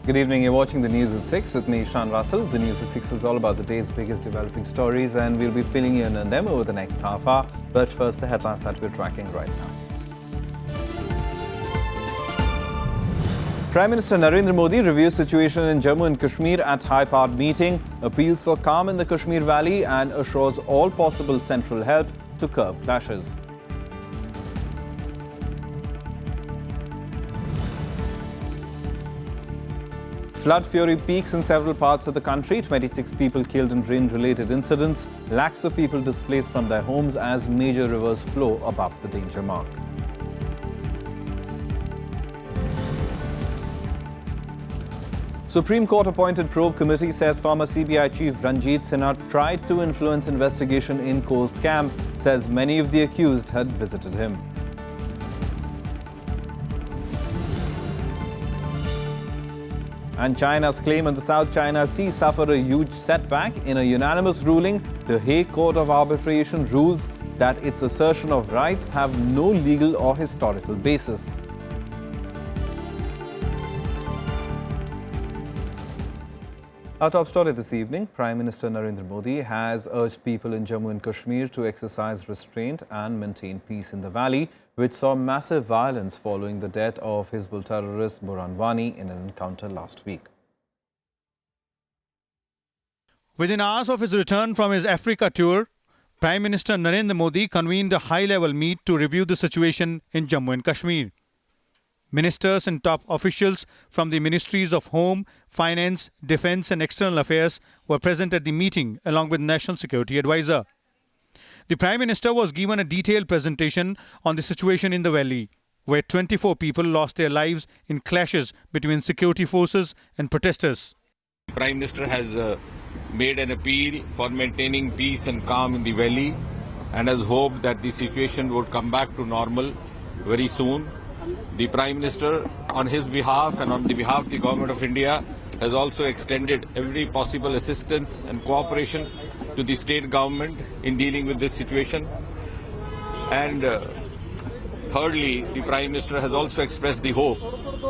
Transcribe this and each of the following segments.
Good evening, you're watching the news at 6 with me, Shan Russell. The news at 6 is all about the day's biggest developing stories and we'll be filling you in on them over the next half hour. But first, the headlines that we're tracking right now. Prime Minister Narendra Modi reviews situation in Jammu and Kashmir at high-powered meeting, appeals for calm in the Kashmir Valley and assures all possible central help to curb clashes. Flood fury peaks in several parts of the country. 26 people killed in rain-related incidents. Lakhs of people displaced from their homes as major rivers flow above the danger mark. Supreme Court appointed probe committee says former CBI chief Ranjit Sinha tried to influence investigation in coal scam. Says many of the accused had visited him. And China's claim on the South China Sea suffered a huge setback. In a unanimous ruling, the Hague Court of Arbitration rules that its assertion of rights have no legal or historical basis. Our top story this evening, Prime Minister Narendra Modi has urged people in Jammu and Kashmir to exercise restraint and maintain peace in the valley, which saw massive violence following the death of Hizbul terrorist Burhan Wani in an encounter last week. Within hours of his return from his Africa tour, Prime Minister Narendra Modi convened a high-level meet to review the situation in Jammu and Kashmir. Ministers and top officials from the Ministries of Home, Finance, Defence and External Affairs were present at the meeting along with National Security Advisor. The Prime Minister was given a detailed presentation on the situation in the valley, where 24 people lost their lives in clashes between security forces and protesters. The Prime Minister has made an appeal for maintaining peace and calm in the valley and has hoped that the situation would come back to normal very soon. The Prime Minister, on his behalf and on the behalf of the Government of India, has also extended every possible assistance and cooperation to the state government in dealing with this situation. And thirdly, the Prime Minister has also expressed the hope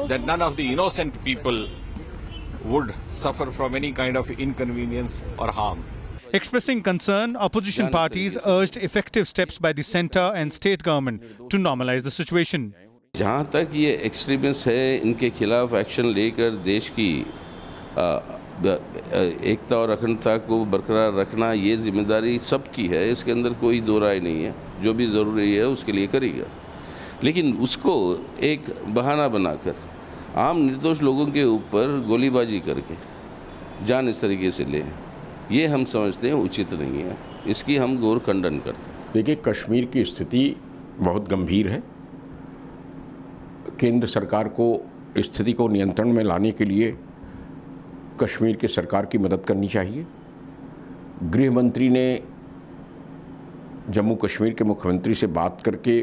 that none of the innocent people would suffer from any kind of inconvenience or harm. Expressing concern, opposition parties urged effective steps by the centre and state government to normalise the situation. जहाँ तक ये extremist है, इनके खिलाफ action लेकर देश की एकता और अखंडता को बरकरार रखना ये जिम्मेदारी सबकी है, इसके अंदर कोई दो राय नहीं है। जो भी ज़रूरी है उसके लिए करेगा, लेकिन उसको एक बहाना बनाकर आम निर्दोष लोगों के ऊपर गोलीबाजी करके जान इस तरीके से ले, ये हम समझते हैं उचित नहीं है। इसकी हम घोर खंडन करते हैं। देखिए, कश्मीर की स्थिति बहुत गंभीर है। केंद्र सरकार को स्थिति को नियंत्रण में लाने के लिए कश्मीर की सरकार की मदद करनी चाहिए। गृह मंत्री ने जम्मू कश्मीर के मुख्यमंत्री से बात करके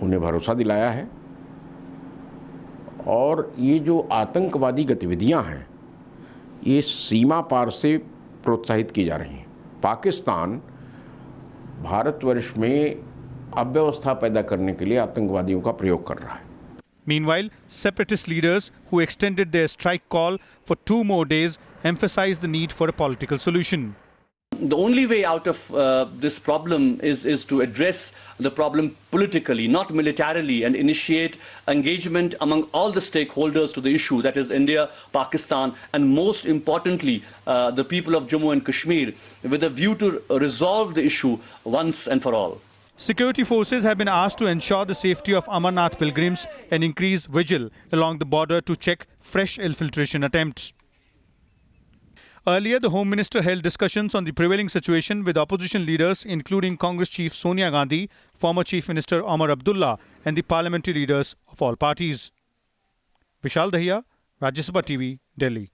उन्हें भरोसा दिलाया है और ये जो आतंकवादी गतिविधियां हैं ये सीमा पार से प्रोत्साहित की जा रही हैं। पाकिस्तान भारतवर्ष में अव्यवस्था पैदा करने के लिए आतंकवादियों का प्रयोग कर रहा है। Meanwhile, separatist leaders who extended their strike call for 2 more days emphasized the need for a political solution. The only way out of this problem is to address the problem politically, not militarily, and initiate engagement among all the stakeholders to the issue, that is India, Pakistan, and most importantly, the people of Jammu and Kashmir, with a view to resolve the issue once and for all. Security forces have been asked to ensure the safety of Amarnath pilgrims and increase vigil along the border to check fresh infiltration attempts. Earlier, the Home Minister held discussions on the prevailing situation with opposition leaders, including Congress Chief Sonia Gandhi, former Chief Minister Omar Abdullah, and the parliamentary leaders of all parties. Vishal Dahiya, Rajya Sabha TV, Delhi.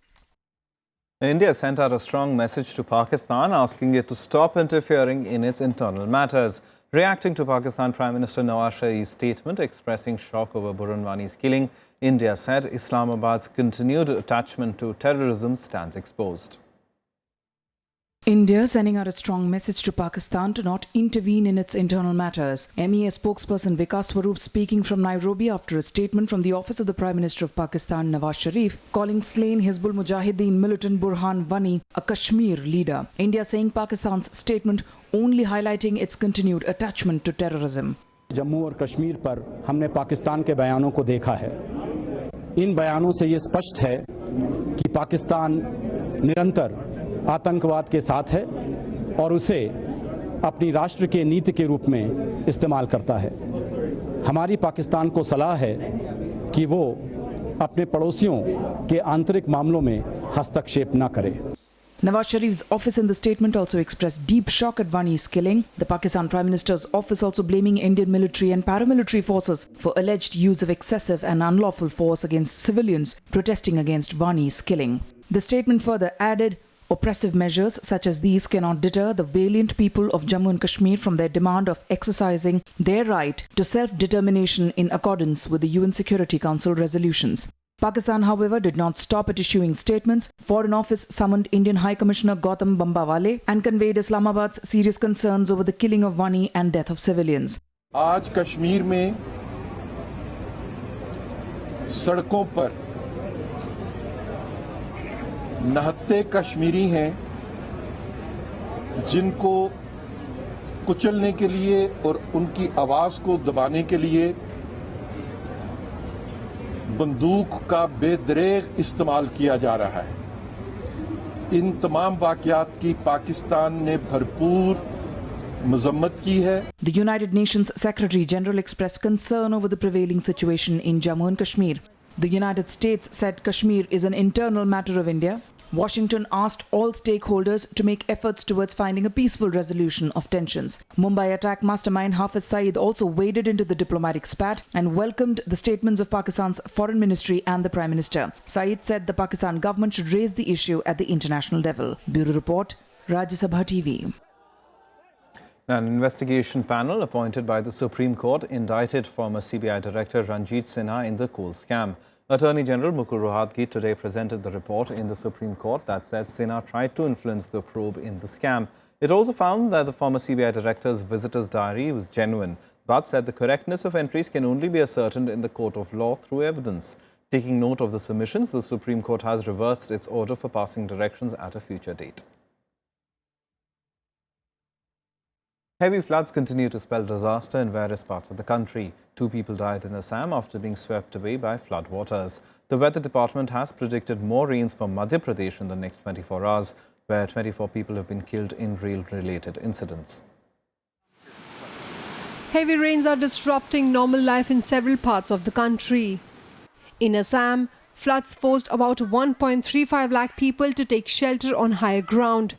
India sent out a strong message to Pakistan asking it to stop interfering in its internal matters. Reacting to Pakistan Prime Minister Nawaz Sharif's statement expressing shock over Burhan Wani's killing, India said Islamabad's continued attachment to terrorism stands exposed. India sending out a strong message to Pakistan to not intervene in its internal matters. MEA spokesperson Vikas Swarup speaking from Nairobi after a statement from the office of the Prime Minister of Pakistan, Nawaz Sharif, calling slain Hizbul Mujahideen militant Burhan Wani a Kashmir leader. India saying Pakistan's statement only highlighting its continued attachment to terrorism. Jammu और कश्मीर पर हमने पाकिस्तान के बयानों को देखा है। इन बयानों से ये स्पष्ट है कि पाकिस्तान निरंतर आतंकवाद के साथ है और उसे अपनी राष्ट्र के नीति के रूप में इस्तेमाल करता है। हमारी पाकिस्तान को सलाह है कि वो अपने पड़ोसियों के आंतरिक मामलों में हस्तक्षेप न करे। Nawaz Sharif's office in the statement also expressed deep shock at Wani's killing. The Pakistan Prime Minister's office also blaming Indian military and paramilitary forces for alleged use of excessive and unlawful force against civilians protesting against Wani's killing. The statement further added, oppressive measures such as these cannot deter the valiant people of Jammu and Kashmir from their demand of exercising their right to self-determination in accordance with the UN Security Council resolutions. Pakistan, however, did not stop at issuing statements. Foreign Office summoned Indian High Commissioner Gautam Bambawale and conveyed Islamabad's serious concerns over the killing of Wani and death of civilians. आज कश्मीर में सड़कों पर नहत्ते कश्मीरी हैं जिनको कुचलने के लिए और उनकी आवाज को दबाने के लिए बंदूक का बेदरेग इस्तेमाल किया जा रहा है। इन तमाम वाकयात की पाकिस्तान ने भरपूर मजम्मत की है। The United Nations Secretary General expressed concern over the prevailing situation in Jammu and Kashmir. The United States said Kashmir is an internal matter of India. Washington asked all stakeholders to make efforts towards finding a peaceful resolution of tensions. Mumbai attack mastermind Hafiz Saeed also waded into the diplomatic spat and welcomed the statements of Pakistan's foreign ministry and the Prime Minister. Saeed said the Pakistan government should raise the issue at the international level. Bureau Report, Rajya Sabha TV. An investigation panel appointed by the Supreme Court indicted former CBI Director Ranjit Sinha in the coal scam. Attorney General Mukul Rohatgi today presented the report in the Supreme Court that said Sinha tried to influence the probe in the scam. It also found that the former CBI Director's visitor's diary was genuine, but said the correctness of entries can only be ascertained in the court of law through evidence. Taking note of the submissions, the Supreme Court has reversed its order for passing directions at a future date. Heavy floods continue to spell disaster in various parts of the country. 2 people died in Assam after being swept away by floodwaters. The Weather Department has predicted more rains for Madhya Pradesh in the next 24 hours, where 24 people have been killed in rail-related incidents. Heavy rains are disrupting normal life in several parts of the country. In Assam, floods forced about 1.35 lakh people to take shelter on higher ground,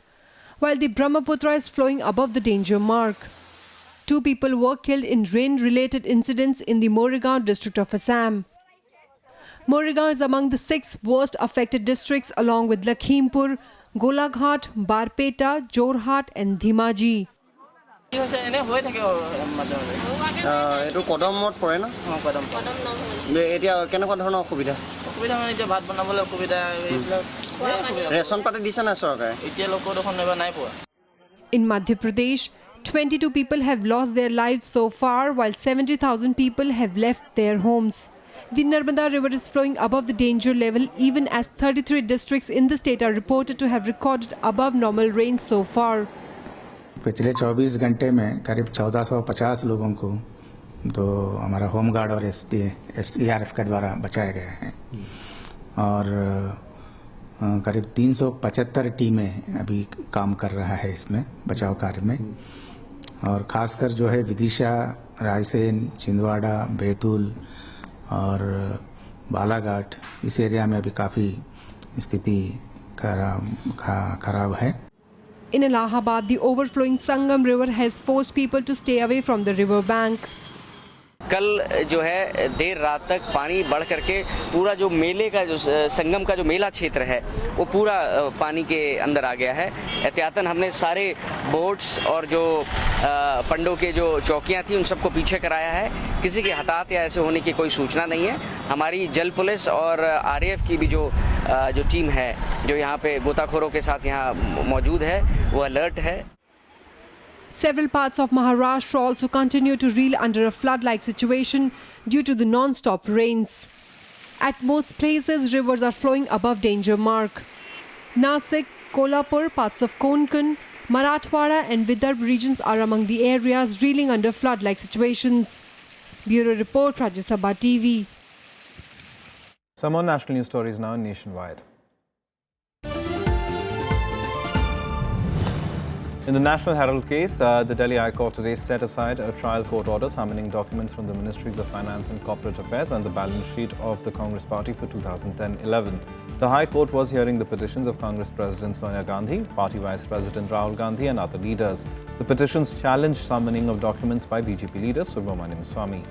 while the Brahmaputra is flowing above the danger mark. 2 people were killed in rain-related incidents in the Moregaon district of Assam. Moregaon is among the 6 worst affected districts along with Lakhimpur, Golaghat, Barpeta, Jorhat and Dhimaji. In Madhya Pradesh, 22 people have lost their lives so far, while 70,000 people have left their homes. The Narmada River is flowing above the danger level, even as 33 districts in the state are reported to have recorded above normal rain so far. पिछले 24 घंटे में करीब 1450 लोगों को तो हमारा home guard और SDRF के द्वारा बचाए गए हैं और करीब 375 टीमें अभी काम कर रहा है इसमें बचाव कार्य में और खासकर जो है विदिशा, रायसेन, छिंदवाड़ा, बैतूल और बालाघाट इस एरिया में अभी काफ़ी स्थिति खराब है. In Allahabad, the overflowing Sangam River has forced people to stay away from the river bank. कल जो है देर रात तक पानी बढ़ करके पूरा जो मेले का जो संगम का जो मेला क्षेत्र है वो पूरा पानी के अंदर आ गया है. एहतियातन हमने सारे बोट्स और जो पंडों के जो चौकियां थी उन सबको पीछे कराया है. किसी के हताहत या ऐसे होने की कोई सूचना नहीं है. हमारी जल पुलिस और RAF की भी जो जो टीम है जो यहाँ पे गोताखोरों के साथ यहाँ मौजूद है वो अलर्ट है। Several parts of Maharashtra also continue to reel under a flood-like situation due to the non-stop rains. At most places, rivers are flowing above danger mark. Nasik, Kolhapur, parts of Konkan, Marathwada and Vidarbha regions are among the areas reeling under flood-like situations. Bureau Report, Rajya Sabha TV. Some more national news stories now nationwide. In the National Herald case, the Delhi High Court today set aside a trial court order summoning documents from the Ministries of Finance and Corporate Affairs and the balance sheet of the Congress party for 2010-11. The High Court was hearing the petitions of Congress President Sonia Gandhi, Party Vice President Rahul Gandhi and other leaders. The petitions challenged summoning of documents by BJP leader Subramaniam Swamy.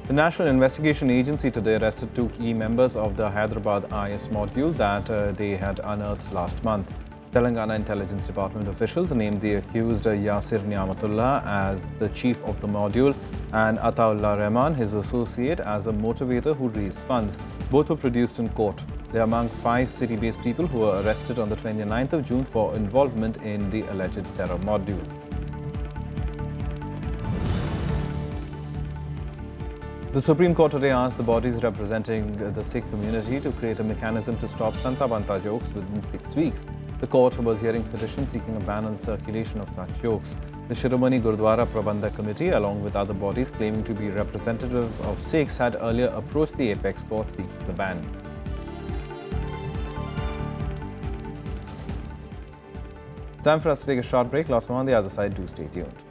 The National Investigation Agency today arrested 2 key members of the Hyderabad IS module that they had unearthed last month. Telangana Intelligence Department officials named the accused Yasir Niamatullah as the chief of the module and Ataullah Rahman, his associate, as a motivator who raised funds. Both were produced in court. They are among 5 city-based people who were arrested on the 29th of June for involvement in the alleged terror module. The Supreme Court today asked the bodies representing the Sikh community to create a mechanism to stop Santa Banta jokes within 6 weeks. The court was hearing petitions seeking a ban on the circulation of such jokes. The Shiromani Gurdwara Prabandhak Committee, along with other bodies claiming to be representatives of Sikhs, had earlier approached the apex court seeking the ban. Time for us to take a short break. Lots more on the other side. Do stay tuned.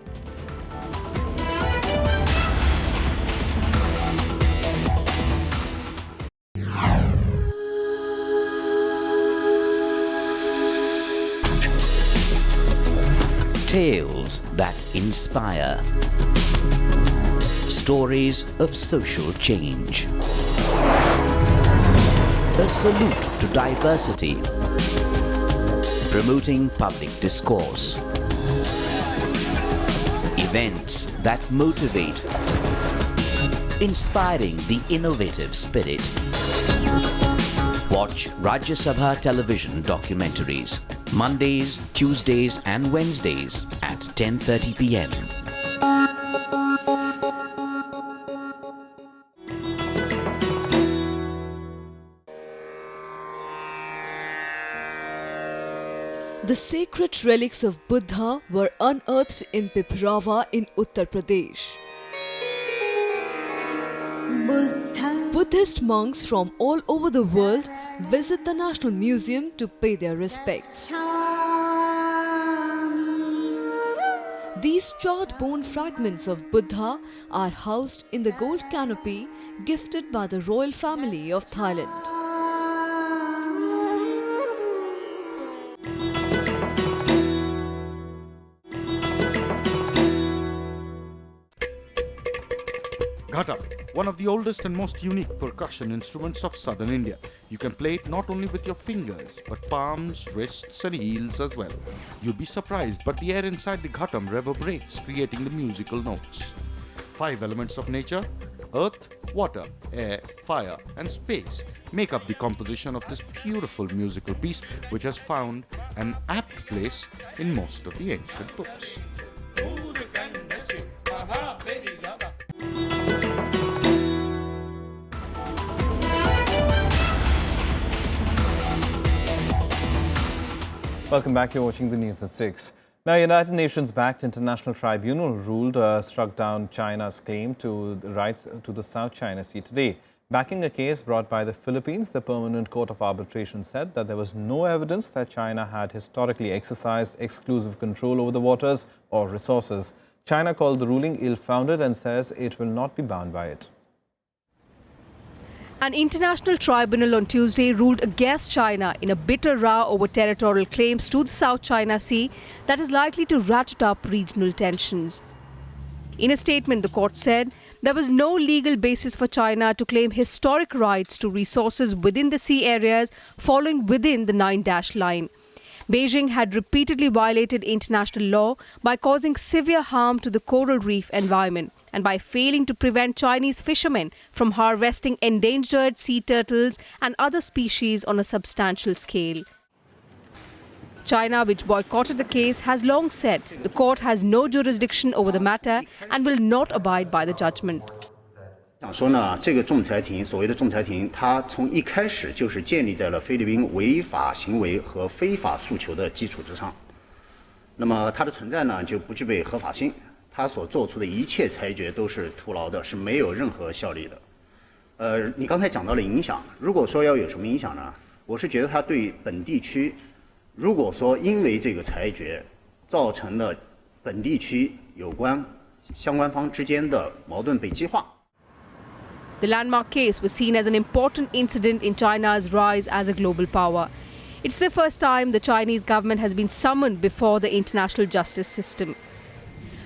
Tales that inspire. Stories of social change. A salute to diversity. Promoting public discourse. Events that motivate. Inspiring the innovative spirit. Watch Rajya Sabha television documentaries. Mondays, Tuesdays and Wednesdays at 10:30 p.m. The sacred relics of Buddha were unearthed in Piprava in Uttar Pradesh. Buddhist monks from all over the world visit the National Museum to pay their respects. These charred bone fragments of Buddha are housed in the gold canopy gifted by the royal family of Thailand. Ghata, one of the oldest and most unique percussion instruments of southern India. You can play it not only with your fingers, but palms, wrists and heels as well. You'll be surprised, but the air inside the ghatam reverberates, creating the musical notes. 5 elements of nature, earth, water, air, fire and space make up the composition of this beautiful musical piece, which has found an apt place in most of the ancient books. Welcome back. You're watching the news at 6. Now, United Nations-backed International Tribunal struck down China's claim to the rights to the South China Sea today. Backing a case brought by the Philippines, the Permanent Court of Arbitration said that there was no evidence that China had historically exercised exclusive control over the waters or resources. China called the ruling ill-founded and says it will not be bound by it. An international tribunal on Tuesday ruled against China in a bitter row over territorial claims to the South China Sea that is likely to ratchet up regional tensions. In a statement, the court said there was no legal basis for China to claim historic rights to resources within the sea areas falling within the 9-dash line. Beijing had repeatedly violated international law by causing severe harm to the coral reef environment. and by failing to prevent Chinese fishermen from harvesting endangered sea turtles and other species on a substantial scale. China, which boycotted the case, has long said the court has no jurisdiction over the matter and will not abide by the judgment. 想说呢，这个仲裁庭，所谓的仲裁庭，它从一开始就是建立在了菲律宾违法行为和非法诉求的基础之上。那么它的存在呢，就不具备合法性。它所做出的一切裁决都是徒劳的，是没有任何效力的。你刚才讲到了影响，如果说要有什么影响呢？我是觉得它对本地区，如果说因为这个裁决造成了本地区相关方之间的矛盾被激化。 The landmark case was seen as an important incident in China's rise as a global power. It's the first time the Chinese government has been summoned before the international justice system.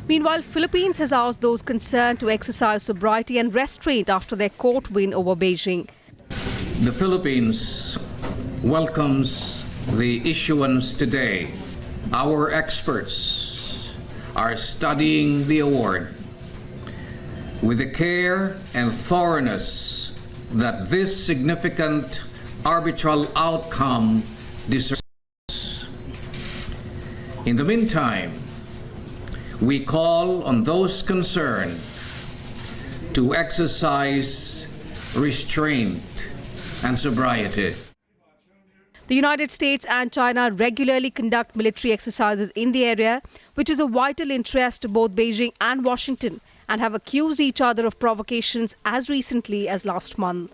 Meanwhile, Philippines has asked those concerned to exercise sobriety and restraint after their court win over Beijing. The Philippines welcomes the issuance today. Our experts are studying the award with the care and thoroughness that this significant arbitral outcome deserves. In the meantime, we call on those concerned to exercise restraint and sobriety. The United States and China regularly conduct military exercises in the area, which is of vital interest to both Beijing and Washington, and have accused each other of provocations as recently as last month.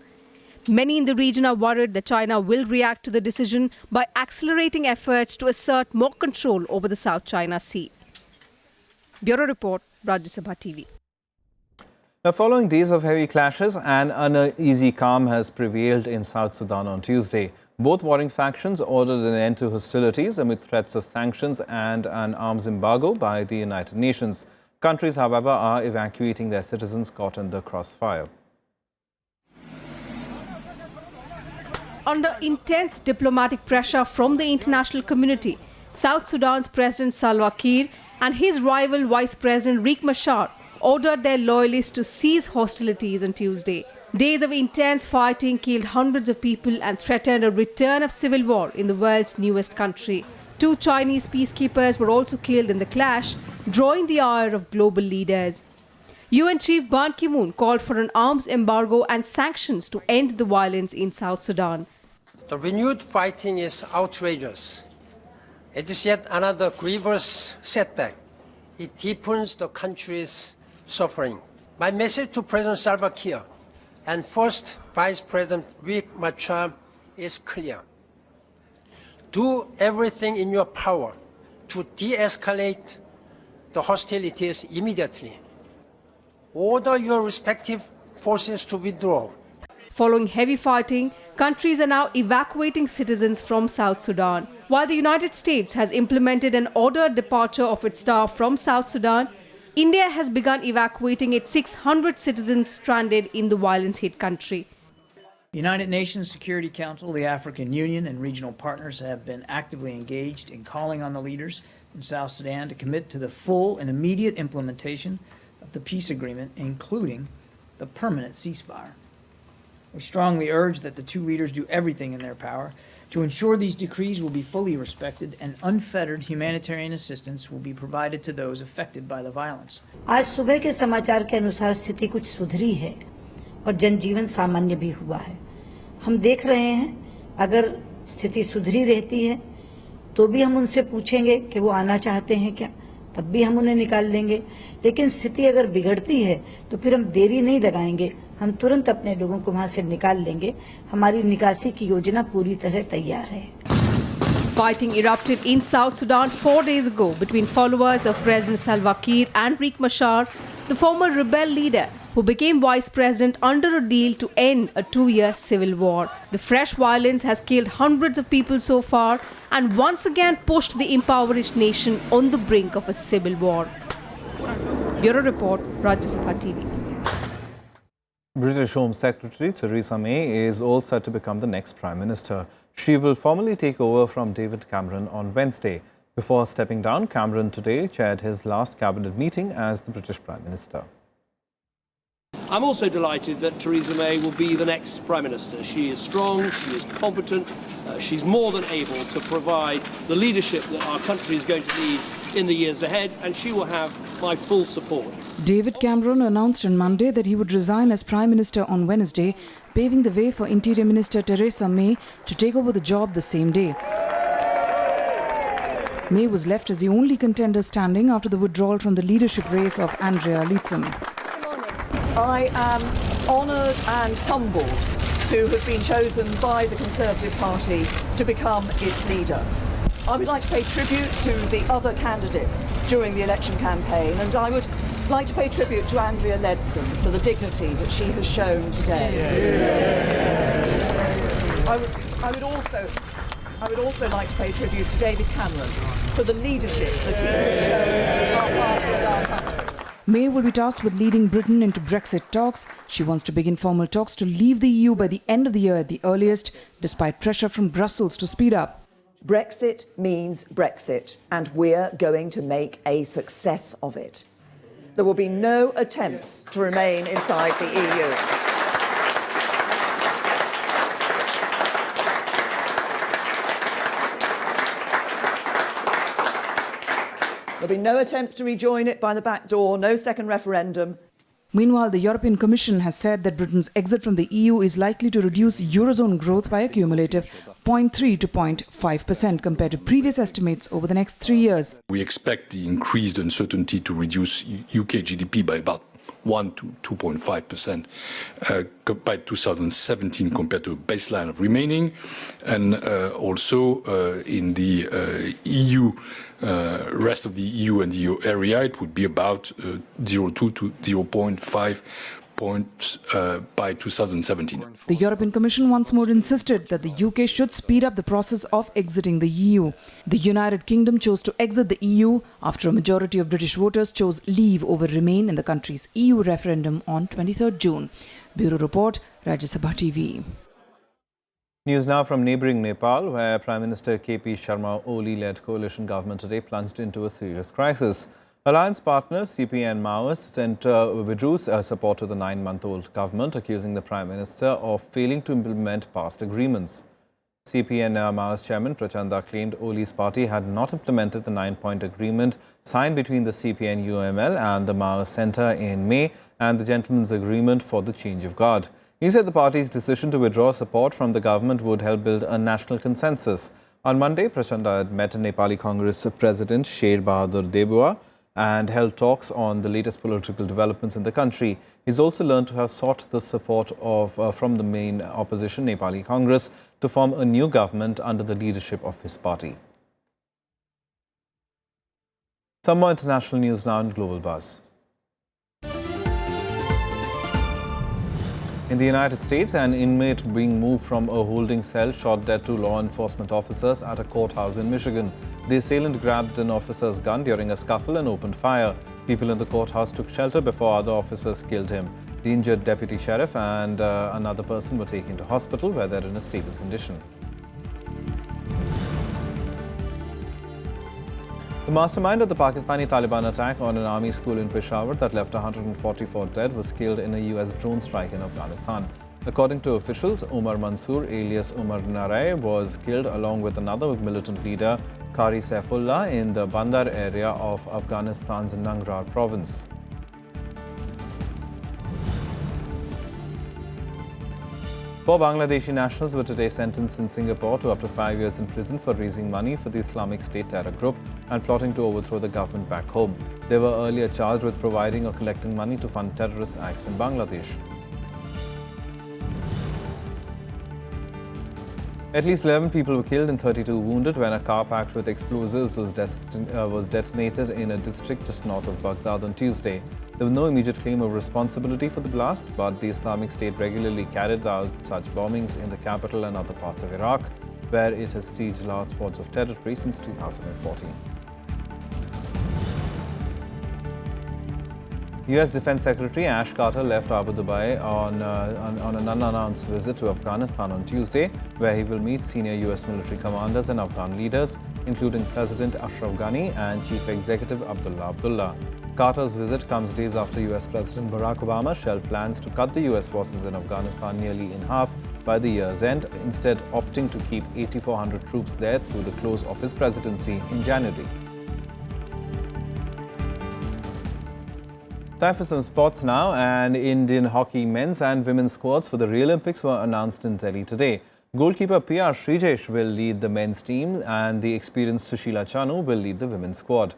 Many in the region are worried that China will react to the decision by accelerating efforts to assert more control over the South China Sea. Bureau Report, Rajya Sabha TV. Now, following days of heavy clashes, an uneasy calm has prevailed in South Sudan on Tuesday. Both warring factions ordered an end to hostilities amid threats of sanctions and an arms embargo by the United Nations. Countries, however, are evacuating their citizens caught in the crossfire. Under intense diplomatic pressure from the international community, South Sudan's President Salva Kiir and his rival Vice President Riek Machar ordered their loyalists to cease hostilities on Tuesday. Days of intense fighting killed hundreds of people and threatened a return of civil war in the world's newest country. 2 Chinese peacekeepers were also killed in the clash, drawing the ire of global leaders. UN Chief Ban Ki-moon called for an arms embargo and sanctions to end the violence in South Sudan. The renewed fighting is outrageous. It is yet another grievous setback. It deepens the country's suffering. My message to President Salva Kiir and First Vice President Riek Machar is clear. Do everything in your power to de-escalate the hostilities immediately. Order your respective forces to withdraw. Following heavy fighting, countries are now evacuating citizens from South Sudan. While the United States has implemented an ordered departure of its staff from South Sudan, India has begun evacuating its 600 citizens stranded in the violence-hit country. The United Nations Security Council, the African Union, and regional partners have been actively engaged in calling on the leaders in South Sudan to commit to the full and immediate implementation of the peace agreement, including the permanent ceasefire. We strongly urge that the 2 leaders do everything in their power to ensure these decrees will be fully respected and unfettered humanitarian assistance will be provided to those affected by the violence. आज सुबह के समाचार के अनुसार स्थिति कुछ सुधरी है और जनजीवन सामान्य भी हुआ है। हम देख रहे हैं अगर स्थिति सुधरी रहती है तो भी हम उनसे पूछेंगे कि वो आना चाहते हैं क्या, तब भी हम उन्हें निकाल लेंगे। लेकिन स्थिति अगर बिगड़ती है तो फिर हम देरी नहीं लगाएंगे, हम तुरंत अपने लोगों को वहां से निकाल लेंगे। हमारी निकासी की योजना पूरी तरह तैयार है। Fighting erupted in South Sudan 4 days ago between followers of President Salva Kiir and Riek Machar, the former rebel leader who became vice president under a deal to end a 2-year civil war. The fresh violence has killed hundreds of people so far and once again pushed the impoverished nation on the brink of a civil war. Bureau Report, Rajya Sabha TV. British Home Secretary Theresa May is all set to become the next Prime Minister. She will formally take over from David Cameron on Wednesday. Before stepping down, Cameron today chaired his last cabinet meeting as the British Prime Minister. I'm also delighted that Theresa May will be the next Prime Minister. She is strong, she is competent, she's more than able to provide the leadership that our country is going to need in the years ahead, and she will have my full support. David Cameron announced on Monday that he would resign as Prime Minister on Wednesday, paving the way for Interior Minister Theresa May to take over the job the same day. May was left as the only contender standing after the withdrawal from the leadership race of Andrea Leadsom. I am honoured and humbled to have been chosen by the Conservative Party to become its leader. I would like to pay tribute to the other candidates during the election campaign, and I would like to pay tribute to Andrea Leadsom for the dignity that she has shown today. I would also like to pay tribute to David Cameron for the leadership that he has shown our party and our country. May will be tasked with leading Britain into Brexit talks. She wants to begin formal talks to leave the EU by the end of the year at the earliest, despite pressure from Brussels to speed up. Brexit means Brexit, and we're going to make a success of it. There will be no attempts to remain inside the EU. There'll be no attempts to rejoin it by the back door, no second referendum. Meanwhile, the European Commission has said that Britain's exit from the EU is likely to reduce Eurozone growth by a cumulative 0.3 to 0.5% compared to previous estimates over the next 3 years. We expect the increased uncertainty to reduce UK GDP by about 1 to 2.5% by 2017 compared to a baseline of remaining, and also in the EU, rest of the EU and the EU area, it would be about 0.2 to 0.5 points by 2017. The European Commission once more insisted that the UK should speed up the process of exiting the EU. The United Kingdom chose to exit the EU after a majority of British voters chose leave over remain in the country's EU referendum on 23rd June. Bureau Report, Rajya Sabha TV. News now from neighbouring Nepal, where Prime Minister KP Sharma Oli-led coalition government today plunged into a serious crisis. Alliance partner CPN Maoist withdrew support to the 9-month-old government, accusing the Prime Minister of failing to implement past agreements. CPN Maoist chairman Prachanda claimed Oli's party had not implemented the 9-point agreement signed between the CPN-UML and the Maoist Centre in May and the Gentleman's Agreement for the Change of Guard. He said the party's decision to withdraw support from the government would help build a national consensus. On Monday, Prachanda had met Nepali Congress President Sher Bahadur Debua and held talks on the latest political developments in the country. He's also learned to have sought the support from the main opposition, Nepali Congress, to form a new government under the leadership of his party. Some more international news now in Global Buzz. In the United States, an inmate being moved from a holding cell shot dead two law enforcement officers at a courthouse in Michigan. The assailant grabbed an officer's gun during a scuffle and opened fire. People in the courthouse took shelter before other officers killed him. The injured deputy sheriff and another person were taken to hospital where they're in a stable condition. The mastermind of the Pakistani Taliban attack on an army school in Peshawar that left 144 dead was killed in a US drone strike in Afghanistan. According to officials, Umar Mansoor, alias Umar Narai, was killed along with another militant leader, Qari Saifullah, in the Bandar area of Afghanistan's Nangarhar province. Four Bangladeshi nationals were today sentenced in Singapore to up to 5 years in prison for raising money for the Islamic State terror group and plotting to overthrow the government back home. They were earlier charged with providing or collecting money to fund terrorist acts in Bangladesh. At least 11 people were killed and 32 wounded when a car packed with explosives was detonated in a district just north of Baghdad on Tuesday. There was no immediate claim of responsibility for the blast, but the Islamic State regularly carried out such bombings in the capital and other parts of Iraq, where it has sieged large spots of territory since 2014. US Defense Secretary Ash Carter left Abu Dhabi on an unannounced visit to Afghanistan on Tuesday, where he will meet senior US military commanders and Afghan leaders, including President Ashraf Ghani and Chief Executive Abdullah Abdullah. Carter's visit comes days after US President Barack Obama shelved plans to cut the US forces in Afghanistan nearly in half by the year's end, instead opting to keep 8,400 troops there through the close of his presidency in January. Time for some sports now, and Indian hockey men's and women's squads for the Rio Olympics were announced in Delhi today. Goalkeeper PR Srijesh will lead the men's team and the experienced Sushila Chanu will lead the women's squad.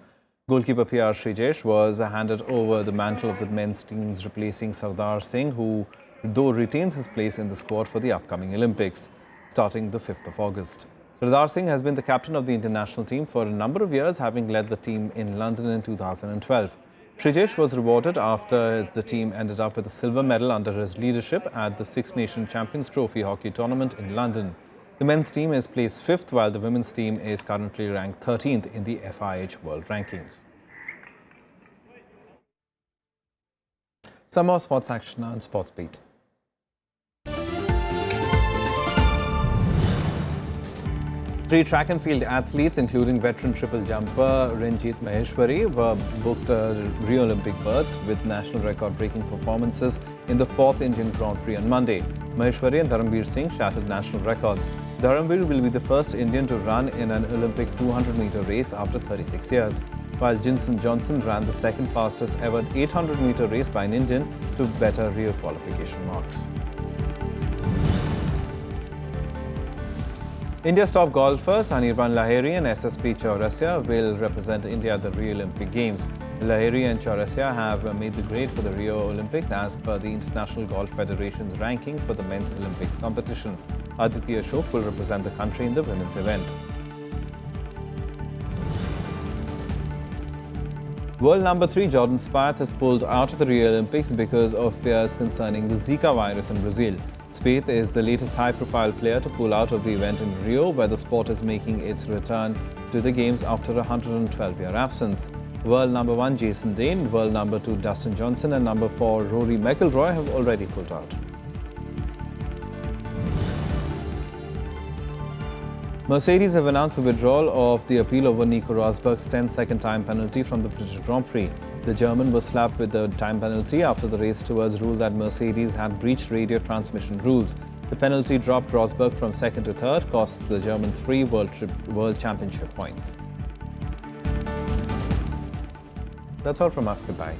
Goalkeeper PR Srijesh was handed over the mantle of the men's teams, replacing Sardar Singh, who though retains his place in the squad for the upcoming Olympics, starting the 5th of August. Sardar Singh has been the captain of the international team for a number of years, having led the team in London in 2012. Srijesh was rewarded after the team ended up with a silver medal under his leadership at the Six Nations Champions Trophy hockey tournament in London. The men's team is placed 5th, while the women's team is currently ranked 13th in the FIH World Rankings. Some more sports action on Sports Beat. Three track and field athletes, including veteran triple jumper Ranjit Maheshwari, were booked Rio Olympic berths with national record-breaking performances in the 4th Indian Grand Prix on Monday. Maheshwari and Dharamveer Singh shattered national records. Dharamveer will be the first Indian to run in an Olympic 200-meter race after 36 years, while Jinson Johnson ran the second fastest ever 800-meter race by an Indian to better Rio qualification marks. India's top golfers Anirban Lahiri and SSP Chaurasia will represent India at the Rio Olympic Games. Lahiri and Chaurasia have made the grade for the Rio Olympics as per the International Golf Federation's ranking for the men's Olympics competition. Aditya Ashok will represent the country in the women's event. World number 3 Jordan Spieth has pulled out of the Rio Olympics because of fears concerning the Zika virus in Brazil. Spieth is the latest high-profile player to pull out of the event in Rio, where the sport is making its return to the Games after a 112-year absence. World number 1 Jason Dane, world number 2 Dustin Johnson and number 4 Rory McIlroy have already pulled out. Mercedes have announced the withdrawal of the appeal over Nico Rosberg's 10-second time penalty from the British Grand Prix. The German was slapped with the time penalty after the race stewards ruled that Mercedes had breached radio transmission rules. The penalty dropped Rosberg from 2nd to 3rd, cost the German 3 World Championship points. That's all from us. Goodbye.